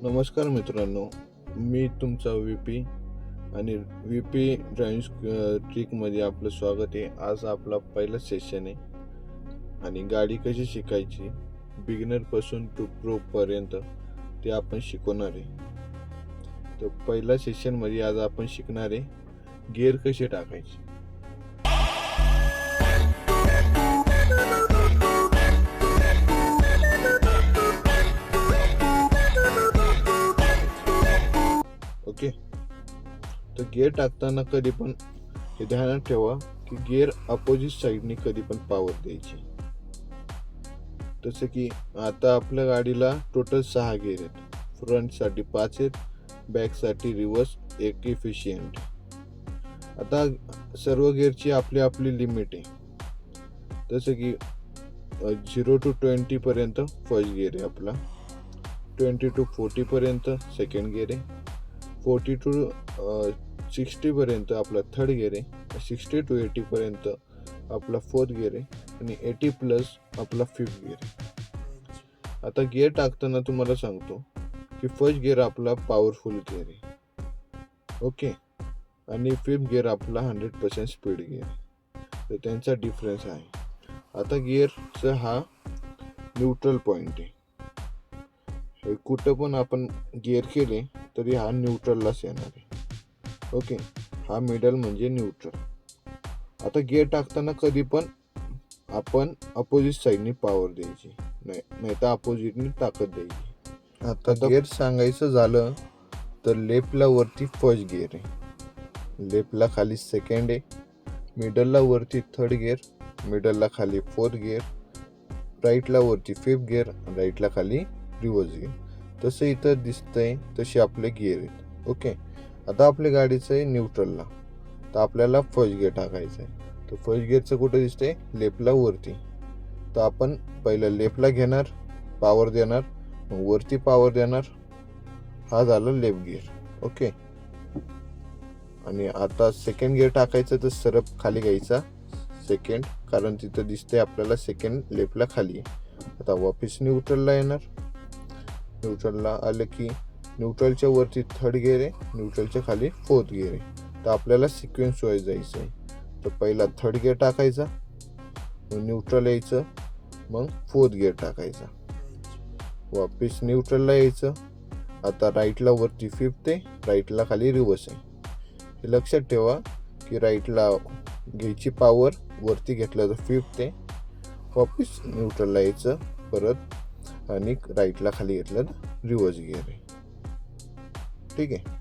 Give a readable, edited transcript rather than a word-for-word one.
नमस्कार मित्रांनो, मी तुमचा व्ही आणि व्ही ड्रायव्हिंग ट्रिकमध्ये आपलं स्वागत आहे. आज आपला पहिला सेशन आहे आणि गाडी कशी शिकायची बिगिनरपासून टू प्रोपर्यंत ते आपण शिकवणार आहे. तर पहिल्या सेशनमध्ये आज आपण शिकणार आहे गिअर कसे टाकायचे. ओके, तर गिअर टाकताना कधी पण हे ध्यानात ठेवा की गिअर अपोजिट साईडने कधी पण पॉवर द्यायची. जसं की आता आपल्या गाडीला टोटल 6 गिअर आहेत. फ्रंटसाठी 5 आहेत, बॅकसाठी रिव्हर्स 1 इफिशियंट. आता सर्व गिअरची आपली आपली लिमिट आहे. जसं की 0 to 20 पर्यंत फर्स्ट गिअर आहे आपला, 20 to 40 पर्यंत सेकंड गिअर आहे, 40 to 60 पर्यंत आपला थर्ड गिअर आहे, 60 to 80 पर्यंत आपला फोर्थ गिअर आहे आणि 80 प्लस आपला फिफ्थ गिअर आहे. आता गिअर टाकताना तुम्हाला सांगतो की फर्स्ट गिअर आपला पॉवरफुल गिअर आहे, ओके, आणि फिफ्थ गिअर आपला 100% स्पीड गिअर आहे. तर त्यांचा डिफरन्स आहे. आता गिअरचा हा न्यूट्रल पॉईंट आहे. कुठं पण आपण गिअर केले तरी हा न्यूट्रललाच येणार आहे. ओके, हा मिडल म्हणजे न्यूट्रल. आता गिअर टाकताना कधी पण आपण अपोजिट साईडनी पॉवर द्यायची, नाही तर अपोजिटनी ताकद द्यायची. आता गिअर सांगायचं झालं तर लेफ्टला वरती फर्स्ट गिअर आहे, लेफ्टला खाली सेकंड आहे, मिडलला वरती थर्ड गिअर, मिडलला खाली फोर्थ गिअर, राईटला वरती फिफ्थ गिअर, राईटला खाली रिव्हर्स गिअर. तसं इथं दिसतंय तसे आपले गिअर आहेत. ओके, आता आपल्या गाडीचं आहे न्यूट्रलला, तर आपल्याला फर्स्ट गिअर टाकायचं आहे. तर फर्स्ट गिअरचं कुठं दिसतंय? लेफ्टला वरती. तर आपण पहिलं लेफ्टला घेणार, पॉवर देणार, मग वरती पॉवर देणार. हा झाला लेफ्ट गिअर. ओके, आणि आता सेकंड गिअर टाकायचं तर सरळ खाली घ्यायचा सेकंड, कारण तिथं दिसतंय आपल्याला सेकंड लेफ्टला खाली आहे. आता वापस न्यूट्रलला येणार, न्यूट्रलला आलं की न्यूट्रलच्या वरती थर्ड गिअर आहे, न्यूट्रलच्या खाली फोर्थ गिअर आहे. तर आपल्याला सिक्वेन्स वाईज जायचं आहे. तर पहिला थर्ड गिअर टाकायचा, मग न्यूट्रल यायचं, मग फोर्थ गिअर टाकायचा, वापस न्यूट्रलला यायचं. आता राईटला वरती फिफ्थ आहे, राईटला खाली रिव्हर्स आहे. हे लक्षात ठेवा की राईटला घ्यायची पॉवर, वरती घेतलं तर फिफ्थ आहे, वापस न्यूट्रलला यायचं परत, आणि राईटला खाली घेतलं तर रिव्हर्स गिअर आहे. ठीक आहे.